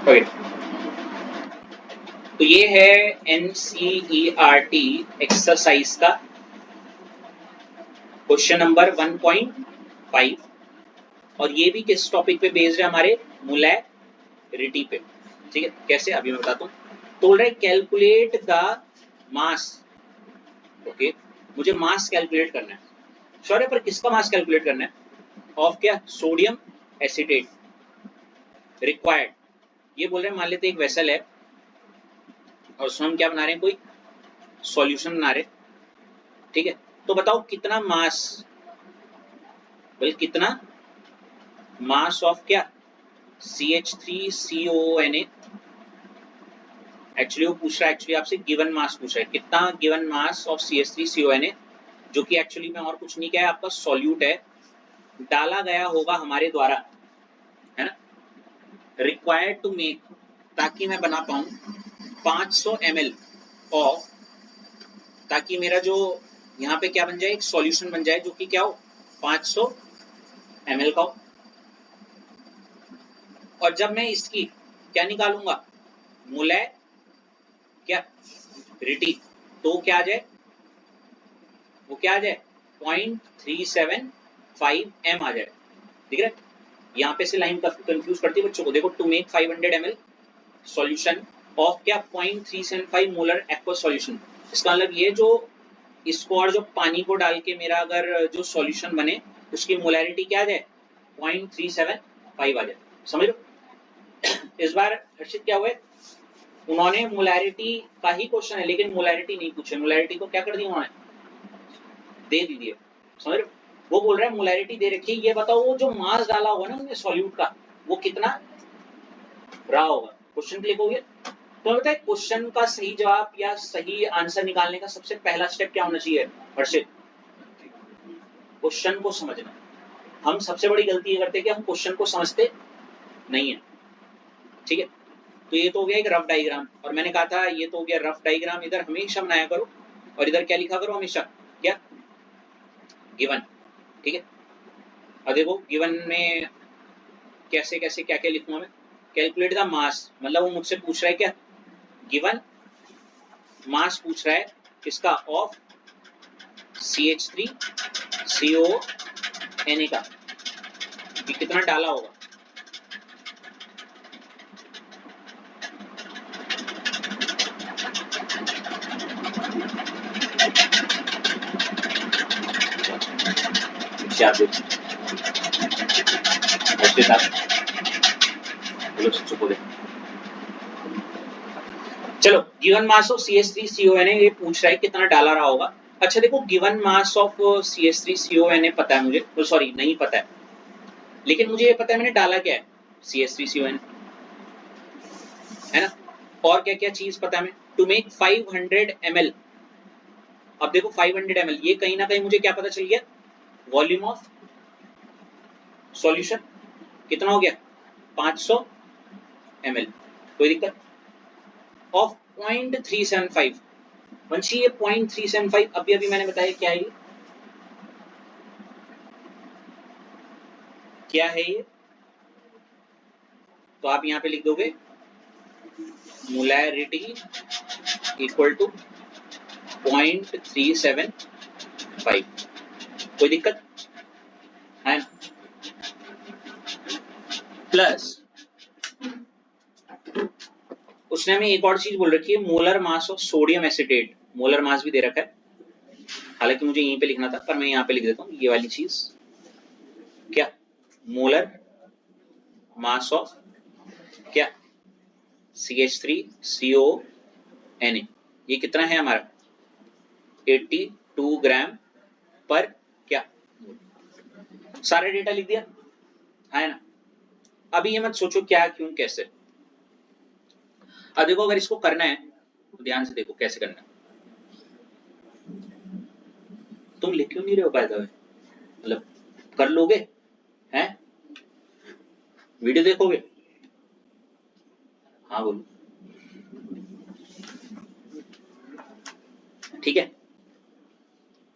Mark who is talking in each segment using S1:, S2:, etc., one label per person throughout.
S1: Okay, तो ये है NCERT एक्सरसाइज का क्वेश्चन नंबर 1.5 और ये भी किस टॉपिक पे बेस्ड है, हमारे मोलैरिटी पे। ठीक है, कैसे अभी मैं बताता हूँ। तो बोल रहे कैलकुलेट द मास। ओके, मुझे मास कैलकुलेट करना है। सॉरी, पर किसका मास कैलकुलेट करना है? ऑफ क्या? Sodium acetate required. ये बोल रहे हैं, मान लेते एक वेसल है और उसमें हम क्या बना रहे हैं, कोई सॉल्यूशन बना रहे हैं। ठीक है, तो बताओ कितना मास, बोल कितना मास ऑफ क्या? CH3COONA। एक्चुअली वो पूछ रहा है, एक्चुअली आपसे गिवन मास पूछ रहा है, कितना गिवन मास ऑफ CH3COONA, जो कि एक्चुअली में और कुछ नहीं क्या है, आपका सॉल्यूट है, डाला गया होगा हमारे द्वारा, है ना, रिक्वायर्ड टू मेक, ताकि मैं बना पाऊं 500 ml ऑफ, ताकि मेरा जो यहाँ पे क्या बन जाए, एक सॉल्यूशन बन जाए जो कि क्या हो, 500 ml का हो। और जब मैं इसकी क्या निकालूंगा, मोलैर क्या रिटी, तो क्या आ जाए, वो क्या आ जाए 0.375 m आ जाए। ठीक है, यहाँ पे से लाइन कंफ्यूज करती है बच्चों को। देखो, to make 500 ml solution of क्या 0.375 मोलर एक्वस सॉल्यूशन, इसका मतलब ये जो इसको और जो पानी को डाल के मेरा अगर जो सॉल्यूशन बने उसकी मोलैरिटी क्या आ जाए 0.375 आ जाए। समझ लो। इस बार हर्षित क्या हुए, उन्होंने मोलैरिटी का ही क्वेश्चन है लेकिन मोलैरिटी नहीं पूछे, मोलैरिटी को क्या कर दी उन्होंने, दे दीजिए। समझ रहे, वो बोल रहे हैं मोलैरिटी दे रखी है, ये बताओ वो जो मास डाला होगा ना उन्हें सॉल्यूट का, वो कितना रहा होगा। क्वेश्चन क्लिक हो गया। तो बताए क्वेश्चन का सही जवाब या सही आंसर निकालने का सबसे पहला स्टेप क्या होना चाहिए हर्षित, क्वेश्चन को समझना। हम सबसे बड़ी गलती ये करते हैं कि हम क्वेश्चन को समझते नहीं है। ठीक है, तो ये तो हो गया एक रफ डायग्राम, और मैंने कहा था ये तो हो गया रफ डायग्राम, इधर हमेशा बनाया करो और इधर क्या लिखा करो हमेशा, क्या गिवन। ठीक है, और देखो गिवन में कैसे कैसे क्या क्या लिखूंगा मैं, कैलकुलेट द मास, मतलब वो मुझसे पूछ रहा है क्या, गिवन मास पूछ रहा है किसका, ऑफ CH3CONA का, कि कितना डाला होगा। चलो, गिवन मास ऑफ CH3CONA ये पूछ रहा है कितना डाला रहा होगा। अच्छा देखो, गिवन मास ऑफ CH3CONA पता है मुझे, तो सॉरी नहीं पता है, लेकिन मुझे ये पता है मैंने डाला क्या है, CH3CONA, है ना। और क्या क्या चीज पता है हमें, टू मेक 500 ml। अब देखो 500 ml, ये कहीं ना कहीं मुझे क्या पता चल गया, वॉल्यूम ऑफ सॉल्यूशन कितना हो गया 500 ml, कोई दिक्कत, ऑफ 0.375। वंशी ये 0.375 अभी अभी मैंने बताया क्या है, ये क्या है ये, तो आप यहाँ पे लिख दोगे मोलैरिटी इक्वल टू 0.375, कोई दिक्कत है ना। प्लस उसने हमें एक और चीज बोल रखी है, molar mass of sodium acetate, molar mass भी दे रखा है, हालांकि मुझे यहीं पे लिखना था पर मैं यहाँ पे लिख देता हूँ ये वाली चीज, क्या मोलर मास ऑफ क्या CH3CONA, ये कितना है हमारा 82 ग्राम पर क्या, सारा डेटा लिख दिया है ना। अभी ये मत सोचो क्या क्यों कैसे, अब देखो अगर इसको करना है तो ध्यान से देखो कैसे करना है। तुम लिख क्यों नहीं रहे हो बाय द वे, मतलब कर लोगे हैं, वीडियो देखोगे, हाँ बोलो, ठीक है।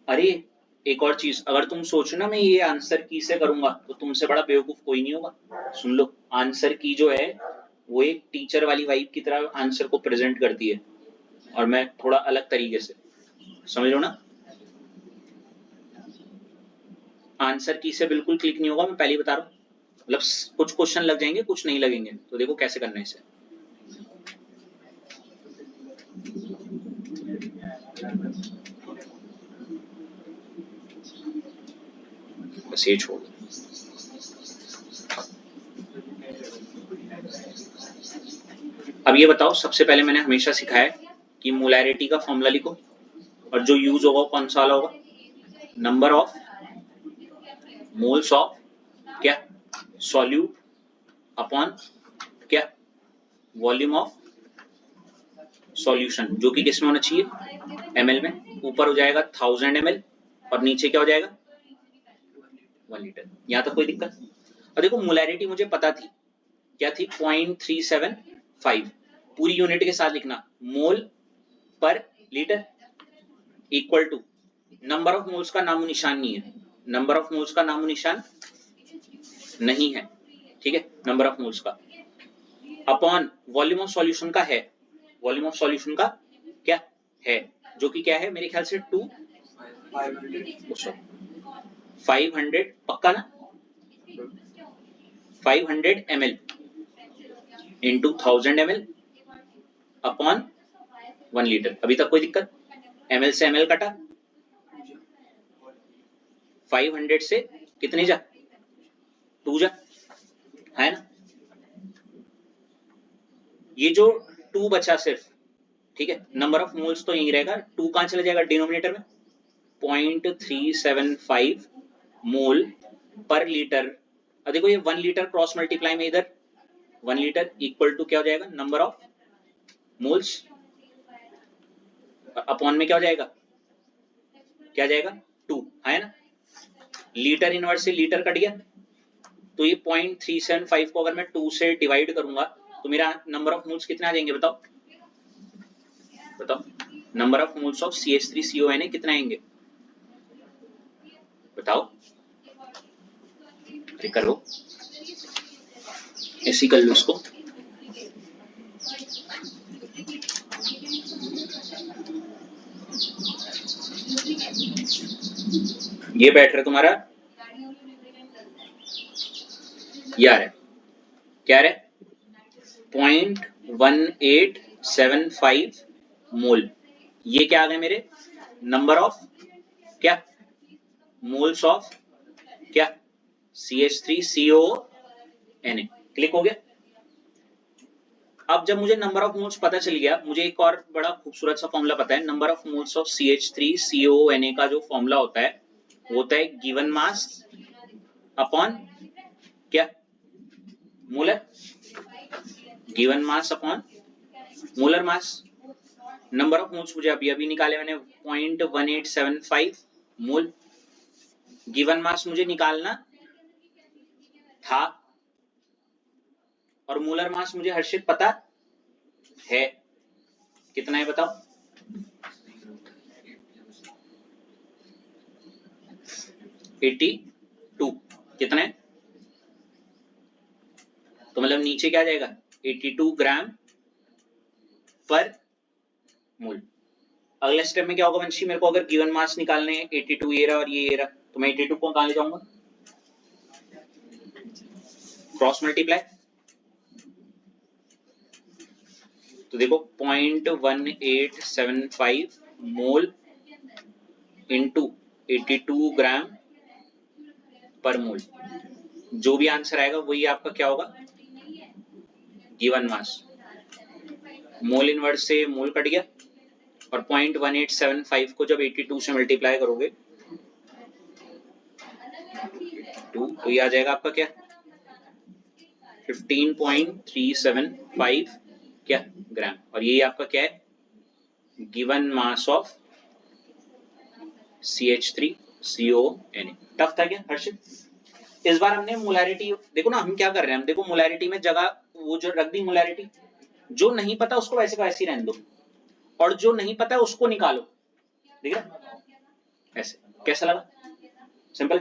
S1: अरे एक और चीज, अगर तुम सोचो ना मैं ये आंसर की से करूंगा तो तुमसे बड़ा बेवकूफ कोई नहीं होगा। सुन लो, आंसर की जो है वो एक टीचर वाली वाइब की तरह आंसर को प्रेजेंट करती है और मैं थोड़ा अलग तरीके से, समझ लो ना। आंसर की से बिल्कुल क्लिक नहीं होगा, मैं पहले ही बता रहा हूँ। मतलब कुछ क्वेश्चन लग जाएंगे, कुछ नहीं लगेंगे, तो देखो कैसे करना है इसे। बस ये छोड़। अब ये बताओ, सबसे पहले मैंने हमेशा सिखाया है कि मोलैरिटी का फॉर्मूला लिखो, और जो यूज होगा कौन सा वाला होगा, नंबर ऑफ मोल्स ऑफ क्या सॉल्यूट अपॉन क्या वॉल्यूम ऑफ सॉल्यूशन, जो कि किसमें होना चाहिए, एमएल में। ऊपर हो जाएगा 1000 ml और नीचे क्या हो जाएगा 1 लीटर। यहाँ तक कोई दिक्कत? और देखो मोलैरिटी मुझे पता थी, क्या थी, 0.375। पूरी यूनिट के साथ लिखना, मोल पर litre equal to number of moles का नामो निशान नहीं है, नंबर ऑफ मोल्स का नामो निशान नहीं है, ठीक है, नंबर ऑफ मोल्स का, अपॉन वॉल्यूम ऑफ सॉल्यूशन का है, वॉल्यूम ऑफ सॉल्यूशन का क्या है, जो कि क्या है मेरे ख्याल से 500, पक्का ना, 500 ml into 1000 ml upon 1 litre. अभी तक कोई दिक्कत? ml से ml कटा, 500 से कितने जा, 2 जा, है ना। ये जो 2 बचा सिर्फ, ठीक है, नंबर ऑफ मोल्स तो यही रहेगा, 2 कहां चला जाएगा डिनोमिनेटर में, 0.375 मोल पर लीटर। अब देखो ये 1 लीटर क्रॉस मल्टीप्लाई में इधर 1 लीटर इक्वल टू क्या हो जाएगा, नंबर ऑफ मोल्स अपॉन में क्या हो जाएगा, क्या जाएगा 2, है ना। लीटर इनवर्स से लीटर कट गया, तो ये 0.375 को अगर मैं 2 से डिवाइड करूंगा तो मेरा नंबर ऑफ मोल्स कितना आ जाएंगे, बताओ बताओ, number of moles of CH3CONA कितना आएंगे, बताओ, अरे करो, ऐसी कर लो इसको। ये बैठ रहा तुम्हारा यार है, क्या है 0.1875 मोल, ये क्या आ गए मेरे नंबर ऑफ क्या मोल्स ऑफ क्या CH3CONA, क्लिक हो गया। अब जब मुझे नंबर ऑफ मोल्स पता चल गया, मुझे एक और बड़ा खूबसूरत सा फॉर्मूला पता है, number of moles of CH3CONA का जो फॉर्मूला होता है वो होता है गिवन मास अपॉन क्या molar, given mass upon molar mass. Number of moles मुझे अभी अभी निकाले मैंने 0.1875 मोल, गिवन मास मुझे निकालना था, और मोलर मास मुझे हर्षित पता है, कितना है बताओ, 82, कितना है, तो मतलब नीचे क्या जाएगा 82 ग्राम पर मोल। अगले स्टेप में क्या होगा वंशी, मेरे को अगर गिवन मास निकालने हैं 82 ये रहा और ये रहा, तो मैं 82 को कहां ले जाऊंगा, क्रॉस मल्टीप्लाई, तो देखो 0.1875 मोल इंटू 82 ग्राम पर मोल, जो भी आंसर आएगा वही आपका क्या होगा गिवन मास। मोल इनवर्स से मोल कट गया, और 0.1875 को जब 82 से मल्टीप्लाई करोगे तो ये आ जाएगा आपका क्या 15.375 क्या ग्राम, और यही आपका क्या है given mass of CH3CONA। Tough था क्या हर्षित? इस बार हमने मोलैरिटी, देखो ना हम क्या कर रहे हैं, हम देखो मोलैरिटी में जगह वो जो रख दी मोलैरिटी, जो नहीं पता उसको वैसे का वैसे ही रहने दो, और जो नहीं पता है उसको निकालो, ठीक है, ऐसे। कैसा लगा? सिंपल।